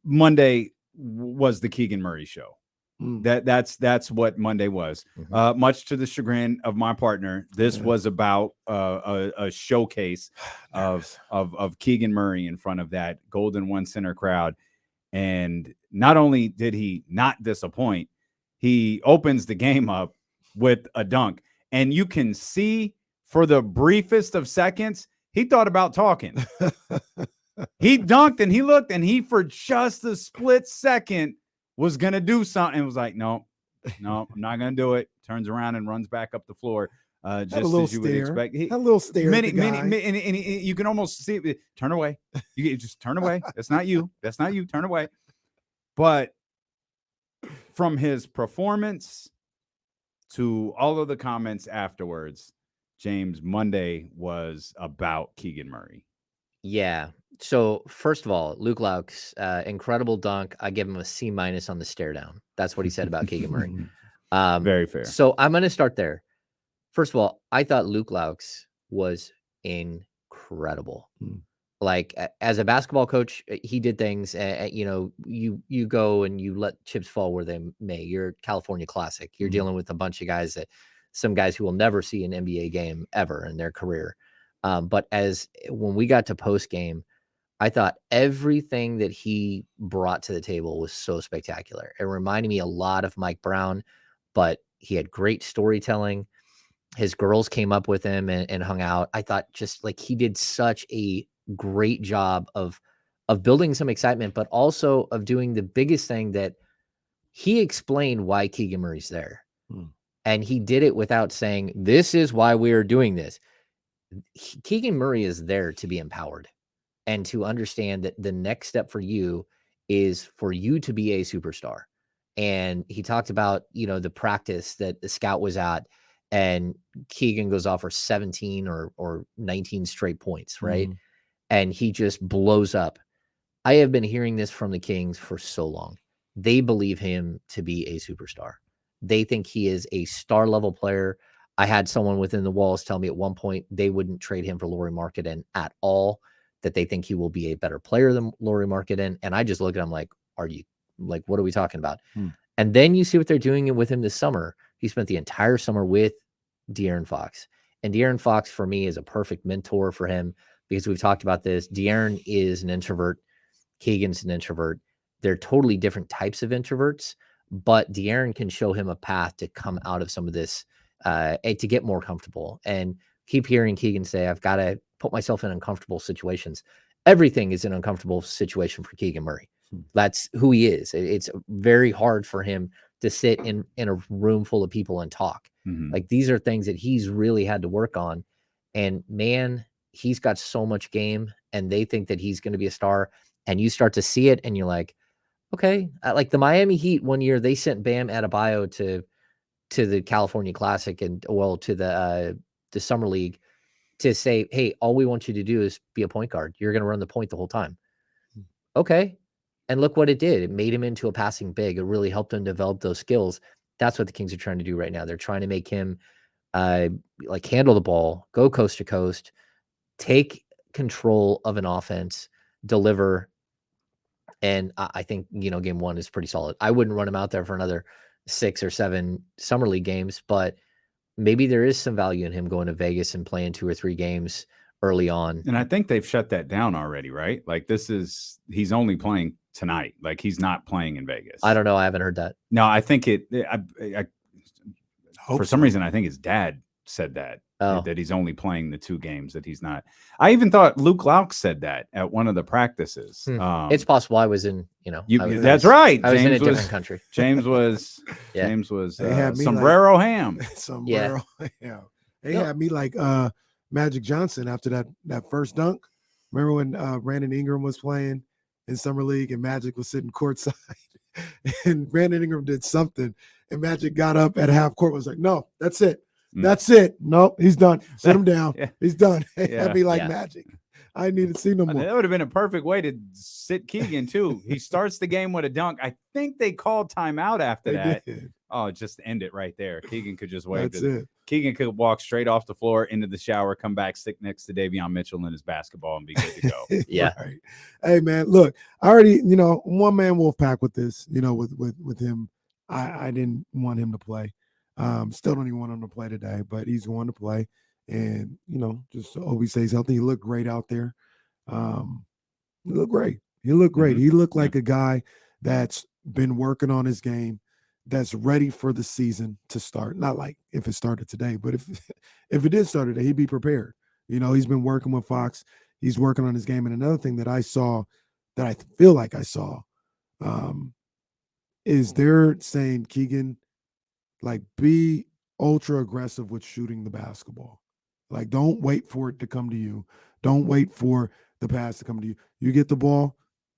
Monday was the Keegan Murray show. That's what Monday was. Much to the chagrin of my partner, this was about a showcase of Keegan Murray in front of that Golden One Center crowd. And not only did he not disappoint, he opens the game up with a dunk. And you can see for the briefest of seconds, he thought about talking. He dunked and he looked and he, for just a split second, was going to do something. It was like, no, I'm not going to do it. Turns around and runs back up the floor. Just as you would expect. A little stare. And you can almost see it. Turn away. You just turn away. That's not you. That's not you. Turn away. But from his performance to all of the comments afterwards, James, Monday was about Keegan Murray. Yeah. So first of all, Luke Laux, incredible dunk. I give him a C- on the stare down. That's what he said about Keegan Murray. Very fair. So I'm going to start there. First of all, I thought Luke Laux was incredible. Like as a basketball coach, he did things, you go and you let chips fall where they may. You're California Classic. You're dealing with a bunch of guys some guys who will never see an NBA game ever in their career. But when we got to post game, I thought everything that he brought to the table was so spectacular. It reminded me a lot of Mike Brown, but he had great storytelling. His girls came up with him and hung out. I thought just like he did such a great job of building some excitement, but also of doing the biggest thing that he explained why Keegan Murray's there. And he did it without saying, this is why we are doing this. Keegan Murray is there to be empowered and to understand that the next step for you is for you to be a superstar. And he talked about, the practice that the scout was at, and Keegan goes off for 17 or 19 straight points, right? And he just blows up. I have been hearing this from the Kings for so long. They believe him to be a superstar. They think he is a star level player. I had someone within the walls tell me at one point they wouldn't trade him for Lauri Markkanen at all, that they think he will be a better player than Lauri Markkanen. And I just look at him like, what are we talking about? And then you see what they're doing with him this summer. He spent the entire summer with De'Aaron Fox. And De'Aaron Fox, for me, is a perfect mentor for him because we've talked about this. De'Aaron is an introvert. Keegan's an introvert. They're totally different types of introverts, but De'Aaron can show him a path to come out of some of this, to get more comfortable. And keep hearing Keegan say, I've got to put myself in uncomfortable situations. Everything is an uncomfortable situation for Keegan Murray. That's who he is. It's very hard for him to sit in a room full of people and talk. Like, these are things that he's really had to work on. And man, he's got so much game, and they think that he's going to be a star. And you start to see it and you're like, okay, like the Miami Heat one year, they sent Bam Adebayo to the California Classic and to the Summer League to say, hey, all we want you to do is be a point guard. You're going to run the point the whole time. Okay. And look what it did. It made him into a passing big. It really helped him develop those skills. That's what the Kings are trying to do right now. They're trying to make him like handle the ball, go coast to coast, take control of an offense, deliver. And I think, game one is pretty solid. I wouldn't run him out there for another 6 or 7 Summer League games, but maybe there is some value in him going to Vegas and playing 2 or 3 games early on. And I think they've shut that down already, right? Like, he's only playing tonight. Like, he's not playing in Vegas. I don't know. I haven't heard that. No, I think for some reason, I think his dad said that. Oh. That he's only playing the 2 games, that he's not. I even thought Luke Laux said that at one of the practices. It's possible I was in, that's right. I was in a different country. James was, Yeah. James was They had me sombrero ham. Sombrero ham. They had me like Magic Johnson after that first dunk. Remember when Brandon Ingram was playing in Summer League and Magic was sitting courtside and Brandon Ingram did something and Magic got up at half court, was like, no, that's it. That's it. Nope, he's done. Sit him down. Yeah. He's done. Yeah. That'd be like Magic. I need to see no more. That would have been a perfect way to sit Keegan too. He starts the game with a dunk. I think they called timeout after that. Did. Oh, just end it right there. Keegan could just wave. That's it. Keegan could walk straight off the floor into the shower, come back, stick next to Davion Mitchell in his basketball, and be good to go. Yeah. Right. Hey man, look, I already, one man Wolfpack with this, with him. I didn't want him to play. Still don't even want him to play today, but he's going to play. And, just hope he stays healthy. He looked great out there. He looked great. He looked great. He looked like a guy that's been working on his game, that's ready for the season to start. Not like if it started today, but if it did start today, he'd be prepared. He's been working with Fox. He's working on his game. And another thing that I saw, that I feel like I saw, is they're saying, Keegan, like, be ultra aggressive with shooting the basketball. Like, don't wait for it to come to you. Don't wait for the pass to come to you. You get the ball,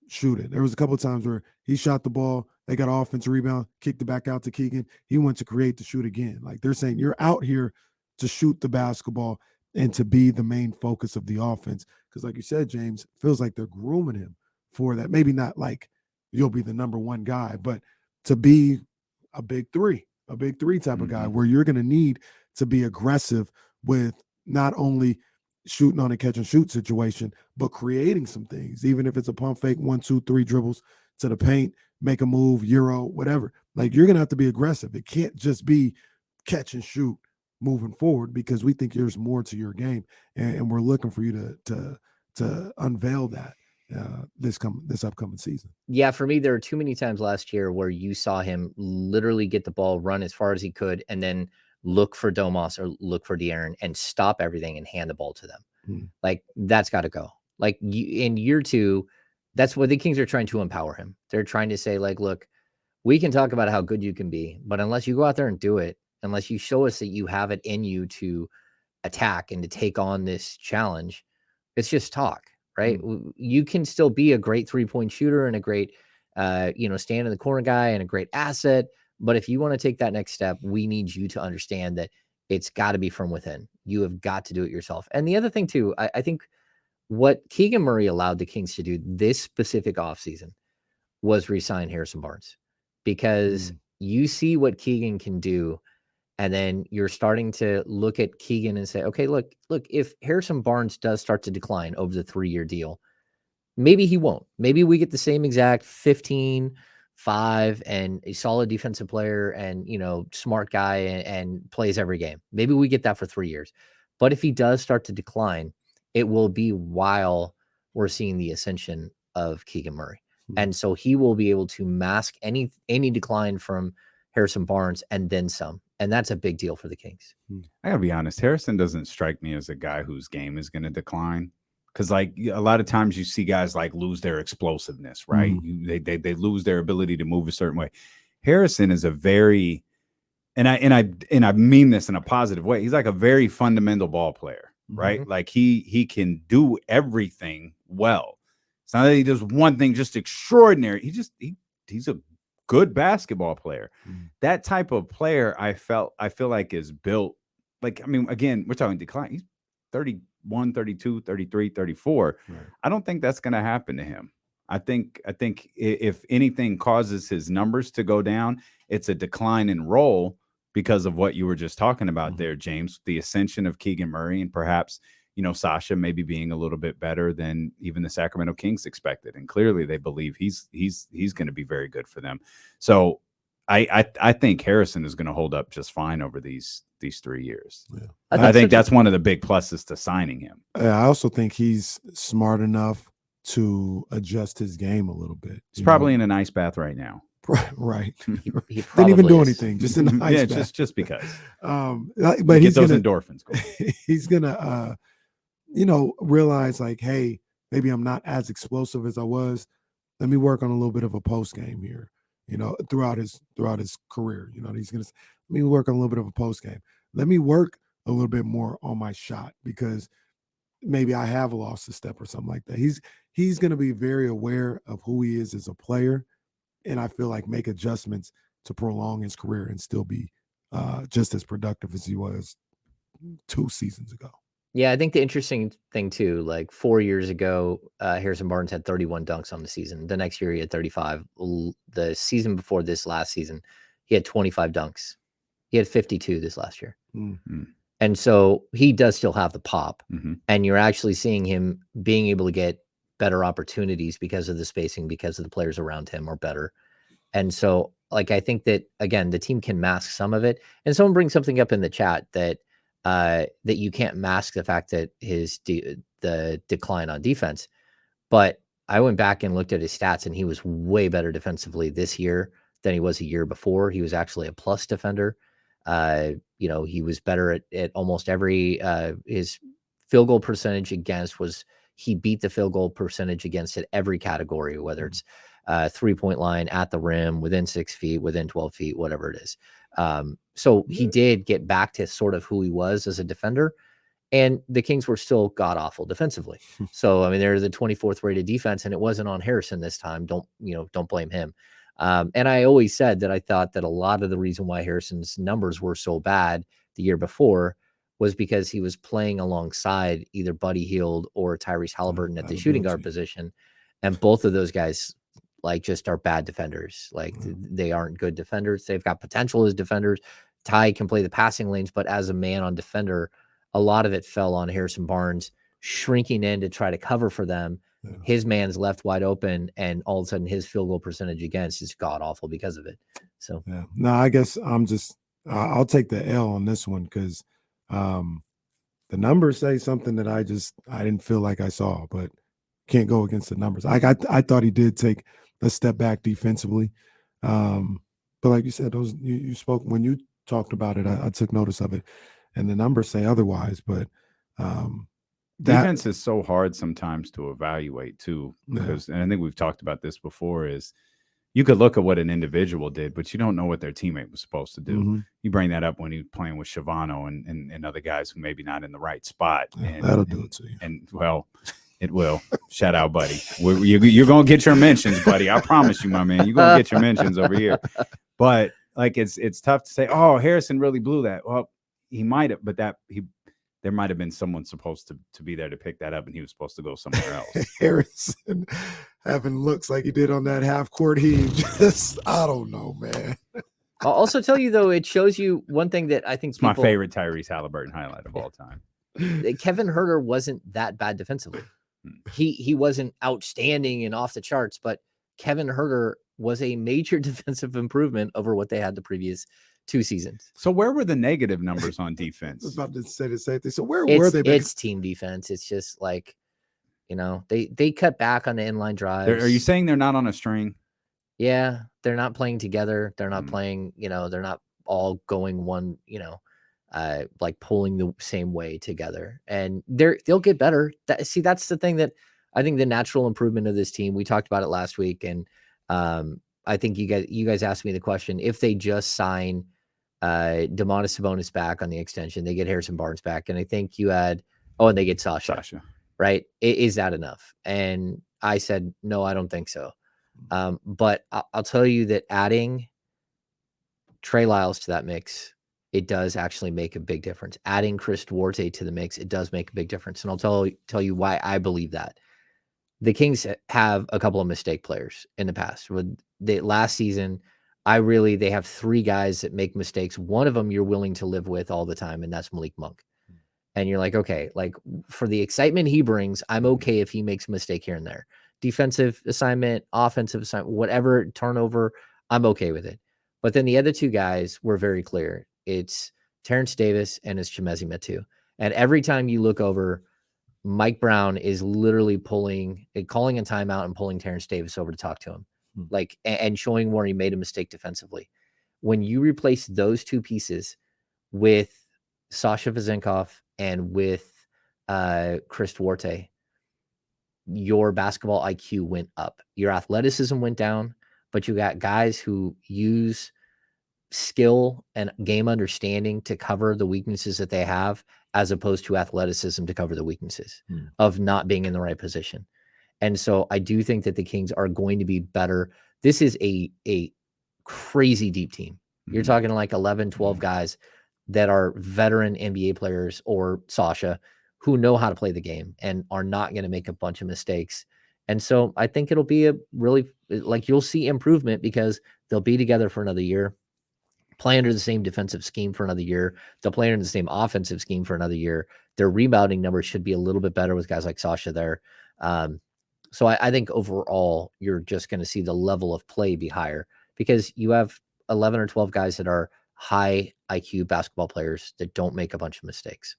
shoot it. There was a couple of times where he shot the ball, they got an offensive rebound, kicked it back out to Keegan. He went to create to shoot again. Like, they're saying you're out here to shoot the basketball and to be the main focus of the offense. Because like you said, James, feels like they're grooming him for that. Maybe not like you'll be the number one guy, but to be a big three type of guy where you're going to need to be aggressive with not only shooting on a catch and shoot situation, but creating some things, even if it's a pump fake, 1, 2, 3 dribbles to the paint, make a move, Euro, whatever. Like, you're going to have to be aggressive. It can't just be catch and shoot moving forward, because we think there's more to your game. And we're looking for you to unveil that this upcoming season. Yeah, for me, there were too many times last year where you saw him literally get the ball, run as far as he could, and then look for Domas or look for De'Aaron and stop everything and hand the ball to them. Like, that's got to go. Like, in year 2, that's what the Kings are trying to empower him. They're trying to say, like, look, we can talk about how good you can be, but unless you go out there and do it, unless you show us that you have it in you to attack and to take on this challenge, it's just talk. Right. You can still be a great 3-point shooter and a great, stand in the corner guy and a great asset. But if you want to take that next step, we need you to understand that it's got to be from within. You have got to do it yourself. And the other thing, too, I think what Keegan Murray allowed the Kings to do this specific offseason was re-sign Harrison Barnes, because you see what Keegan can do. And then you're starting to look at Keegan and say, okay, look, if Harrison Barnes does start to decline over the 3-year deal, maybe he won't. Maybe we get the same exact 15, 5, and a solid defensive player and, smart guy and plays every game. Maybe we get that for 3 years. But if he does start to decline, it will be while we're seeing the ascension of Keegan Murray. And so he will be able to mask any decline from Harrison Barnes and then some. And that's a big deal for the Kings. I gotta be honest, Harrison doesn't strike me as a guy whose game is going to decline. Because like a lot of times you see guys like lose their explosiveness, right? They lose their ability to move a certain way. Harrison is a very, and I mean this in a positive way. He's like a very fundamental ball player, right? Like he can do everything well. It's not that he does one thing just extraordinary. He's a good basketball player. That type of player I feel like is built like, I mean, again, we're talking decline. He's 31, 32, 33, 34. Right. I don't think that's going to happen to him. I think if anything causes his numbers to go down, it's a decline in role because of what you were just talking about there, James, the ascension of Keegan Murray and perhaps, Sasha maybe being a little bit better than even the Sacramento Kings expected. And clearly they believe he's going to be very good for them. So I think Harrison is going to hold up just fine over these 3 years. Yeah. I think that's one of the big pluses to signing him. I also think he's smart enough to adjust his game a little bit. He's probably in an ice bath right now. Right. He didn't even do anything, just in the ice bath. just because. But he's those endorphins going. He's gonna realize like, hey, maybe I'm not as explosive as I was. Let me work on a little bit of a post game here. Throughout his career, he's gonna let me work on a little bit of a post game. Let me work a little bit more on my shot because maybe I have lost a step or something like that. He's gonna be very aware of who he is as a player, and I feel like make adjustments to prolong his career and still be just as productive as he was 2 seasons ago. Yeah, I think the interesting thing too, like 4 years ago, Harrison Barnes had 31 dunks on the season. The next year he had 35. The season before this last season, he had 25 dunks. He had 52 this last year. And so he does still have the pop. And you're actually seeing him being able to get better opportunities because of the spacing, because of the players around him are better. And so like, I think that, again, the team can mask some of it. And someone brings something up in the chat that you can't mask the fact that the decline on defense. But I went back and looked at his stats, and he was way better defensively this year than he was a year before. He was actually a plus defender. He was better at almost every his field goal percentage against he beat the field goal percentage against at every category, whether it's 3-point line, at the rim, within 6 feet, within 12 feet, whatever it is. So he did get back to sort of who he was as a defender, and the Kings were still god awful defensively. So, I mean, they're the 24th rated defense, and it wasn't on Harrison this time. Don't blame him. And I always said that I thought that a lot of the reason why Harrison's numbers were so bad the year before was because he was playing alongside either Buddy Hield or Tyrese Halliburton at the shooting guard position. And both of those guys like just are bad defenders. Like they aren't good defenders. They've got potential as defenders. Ty can play the passing lanes, but as a man on defender, a lot of it fell on Harrison Barnes shrinking in to try to cover for them. Yeah. His man's left wide open, and all of a sudden his field goal percentage against is god awful because of it. So yeah, no, I guess I'll take the L on this one because the numbers say something that I didn't feel like I saw, but can't go against the numbers. I thought he did take a step back defensively, but like you said, those you spoke when you talked about it. I took notice of it, and the numbers say otherwise. But defense is so hard sometimes to evaluate too, because and I think we've talked about this before. Is you could look at what an individual did, but you don't know what their teammate was supposed to do. You bring that up when you're playing with Shavano and other guys who maybe not in the right spot. And that'll do it to you. And well, it will. Shout out, buddy. You're going to get your mentions, buddy. I promise you, my man. You're going to get your mentions over here. But like, it's tough to say, oh, Harrison really blew that. Well, he might have, but there might have been someone supposed to be there to pick that up, and he was supposed to go somewhere else. Harrison having looks like he did on that half court heave. I don't know, man. I'll also tell you, though, it shows you one thing that I think it's my favorite Tyrese Halliburton highlight of all time. Kevin Huerter wasn't that bad defensively. He wasn't outstanding and off the charts, but Kevin Huerter was a major defensive improvement over what they had the previous 2 seasons. So where were the negative numbers on defense? I was about to say the same thing. So where were they? It's team defense. It's just like You know, they cut back on the inline drives. Are you saying they're not on a string? Yeah, they're not playing together. They're not Mm. playing, they're not all going one, like pulling the same way together. And they'll get better. That's the thing that I think the natural improvement of this team. We talked about it last week, and I think you guys asked me the question, if they just sign Domantas Sabonis back on the extension, they get Harrison Barnes back, and I think and they get Sasha. Right? Is that enough? And I said, no, I don't think so. But I'll tell you that adding Trey Lyles to that mix, it does actually make a big difference. Adding Chris Duarte to the mix, it does make a big difference. And I'll tell you why I believe that. The Kings have a couple of mistake players in the past. Last season, they have 3 guys that make mistakes. One of them you're willing to live with all the time, and that's Malik Monk. And you're like, okay, like for the excitement he brings, I'm okay if he makes a mistake here and there. Defensive assignment, offensive assignment, whatever, turnover, I'm okay with it. But then the other 2 guys were very clear. It's Terrence Davis and it's Chimezie Metu. And every time you look over, Mike Brown is literally calling a timeout and pulling Terrence Davis over to talk to him, and showing where he made a mistake defensively. When you replace those 2 pieces with Sasha Vezenkov and with Chris Duarte, your basketball IQ went up. Your athleticism went down, but you got guys who use skill and game understanding to cover the weaknesses that they have, as opposed to athleticism to cover the weaknesses of not being in the right position. And so I do think that the Kings are going to be better. This is a crazy deep team. You're talking like 11, 12 guys that are veteran NBA players, or Sasha, who know how to play the game and are not going to make a bunch of mistakes. And so I think it'll be a really, you'll see improvement because they'll be together for another year, play under the same defensive scheme for another year. They'll play under the same offensive scheme for another year. Their rebounding numbers should be a little bit better with guys like Sasha there. So I think overall, you're just going to see the level of play be higher because you have 11 or 12 guys that are high IQ basketball players that don't make a bunch of mistakes.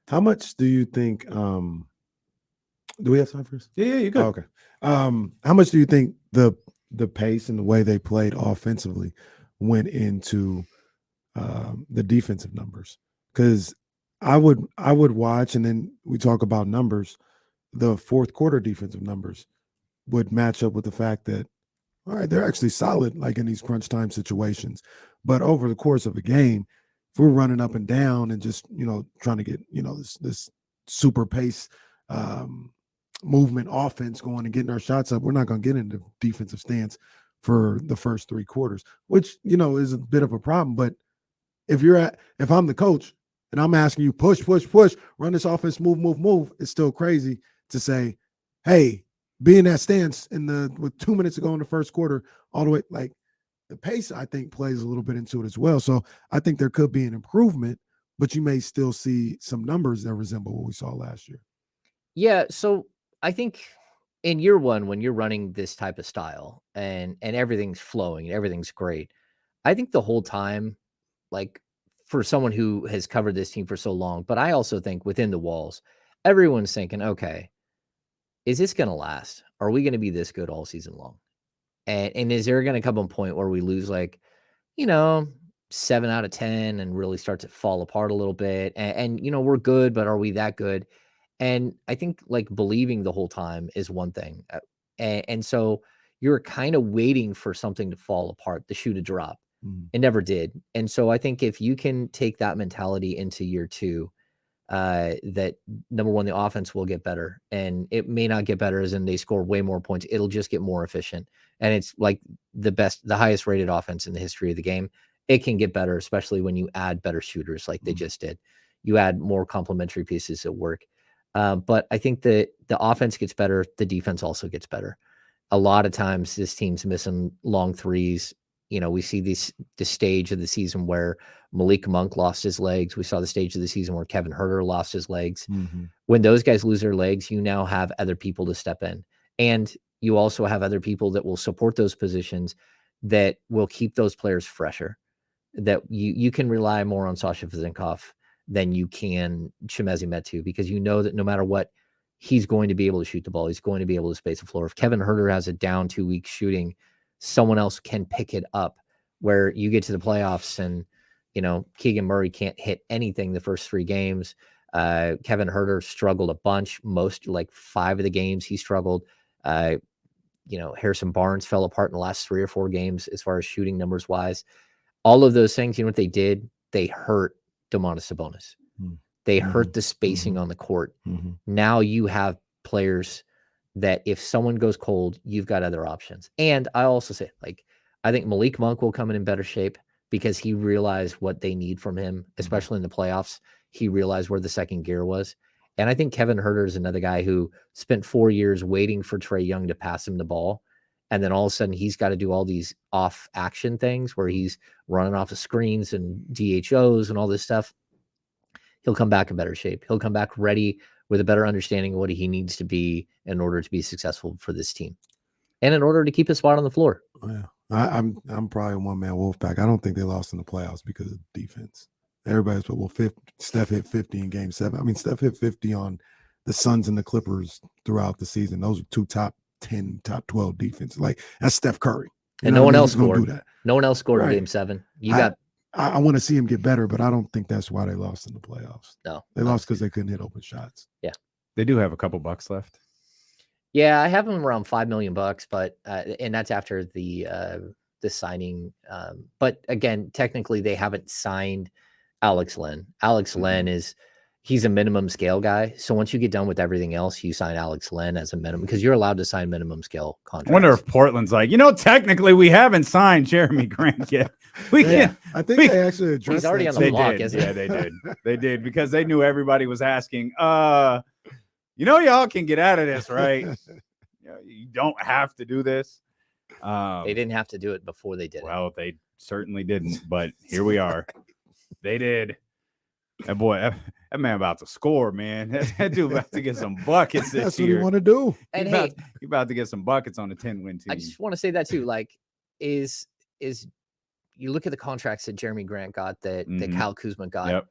How much do you think, do we have time for this? Yeah, you good. Oh, okay. How much do you think the pace and the way they played offensively went into the defensive numbers? Because I would watch, and then we talk about numbers, the fourth quarter defensive numbers would match up with the fact that, all right, they're actually solid, like in these crunch time situations. But over the course of a game, if we're running up and down and just, trying to get, this super pace movement offense going and getting our shots up, we're not going to get into defensive stance for the first 3 quarters, which, is a bit of a problem. But if I'm the coach and I'm asking you, push, run this offense, move, it's still crazy to say, hey, be in that stance with 2 minutes to go in the first quarter, all the way, like the pace, I think, plays a little bit into it as well. So I think there could be an improvement, but you may still see some numbers that resemble what we saw last year. Yeah. So I think in year one, when you're running this type of style and everything's flowing and everything's great, I think the whole time, like for someone who has covered this team for so long, but I also think within the walls, everyone's thinking, okay, is this going to last? Are we going to be this good all season long? And is there going to come a point where we lose 7 out of 10 and really start to fall apart a little bit? And we're good, but are we that good? And I think believing the whole time is one thing. And so you're kind of waiting for something to fall apart, the shoe to drop. It never did. And so I think if you can take that mentality into year 2, that number one, the offense will get better, and it may not get better as in they score way more points. It'll just get more efficient. And it's like the highest rated offense in the history of the game. It can get better, especially when you add better shooters like they just did. You add more complementary pieces at work. But I think that the offense gets better. The defense also gets better. A lot of times this team's missing long threes. We see the stage of the season where Malik Monk lost his legs. We saw the stage of the season where Kevin Huerter lost his legs. When those guys lose their legs, you now have other people to step in. And you also have other people that will support those positions that will keep those players fresher, that you can rely more on Sasha Vezenkov than you can Chimezie Metu, because you know that no matter what, he's going to be able to shoot the ball. He's going to be able to space the floor. If Kevin Huerter has a down 2 weeks shooting, someone else can pick it up, where you get to the playoffs and, Keegan Murray can't hit anything the first 3 games. Kevin Huerter struggled a bunch. Most, like 5 of the games he struggled. Harrison Barnes fell apart in the last 3 or 4 games as far as shooting numbers wise. All of those things, what they did? They hurt Domantas Sabonis. They hurt the spacing on the court. Now you have players that if someone goes cold, you've got other options. And I also say, I think Malik Monk will come in better shape because he realized what they need from him, especially in the playoffs. He realized where the second gear was. And I think Kevin Huerter is another guy who spent 4 years waiting for Trae Young to pass him the ball. And then all of a sudden he's got to do all these off action things where he's running off the screens and DHOs and all this stuff. He'll come back in better shape. He'll come back ready with a better understanding of what he needs to be in order to be successful for this team and in order to keep his spot on the floor. Yeah. I'm probably a one-man Wolfpack. I don't think they lost in the playoffs because of defense. Everybody's put, Steph hit 50 in game 7. I mean, Steph hit 50 on the Suns and the Clippers throughout the season. Those are 2 top 10, top 12 defenses. That's Steph Curry. And no one else scored. Do that. No one else scored in game 7. I want to see him get better, but I don't think that's why they lost in the playoffs. No. They lost because they couldn't hit open shots. Yeah. They do have a couple bucks left. Yeah, I have them around $5 million, but and that's after the signing. But again, technically they haven't signed Alex Len. Alex Len he's a minimum scale guy. So once you get done with everything else, you sign Alex Len as a minimum because you're allowed to sign minimum scale contracts. I wonder if Portland's like, technically we haven't signed Jeremy Grant yet. I think they actually addressed. He's already on the block, isn't he? Yeah, they did. They did because they knew everybody was asking. Y'all can get out of this, right? You don't have to do this. They didn't have to do it before they did it. Well, they certainly didn't, but here we are. They did. That boy, that man about to score, man. That dude about to get some buckets this That's year. what you want to do. And he about to get some buckets on a 10-win team. I just want to say that too. Is you look at the contracts that Jeremy Grant got, that Kyle Kuzma got. Yep.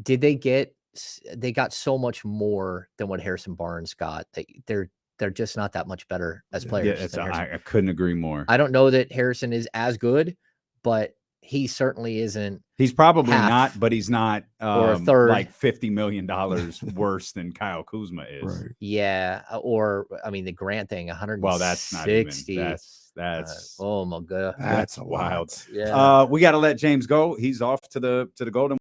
Did they got so much more than what Harrison Barnes got? They're just not that much better as players. Yeah, I couldn't agree more. I don't know that Harrison is as good, but he certainly isn't. He's probably not, but he's not or a third. like $50 million worse than Kyle Kuzma is. Right. Yeah. Or the Grant thing, 160. Well, that's not even. That's oh my god. That's wild. Yeah. We got to let James go. He's off to the Golden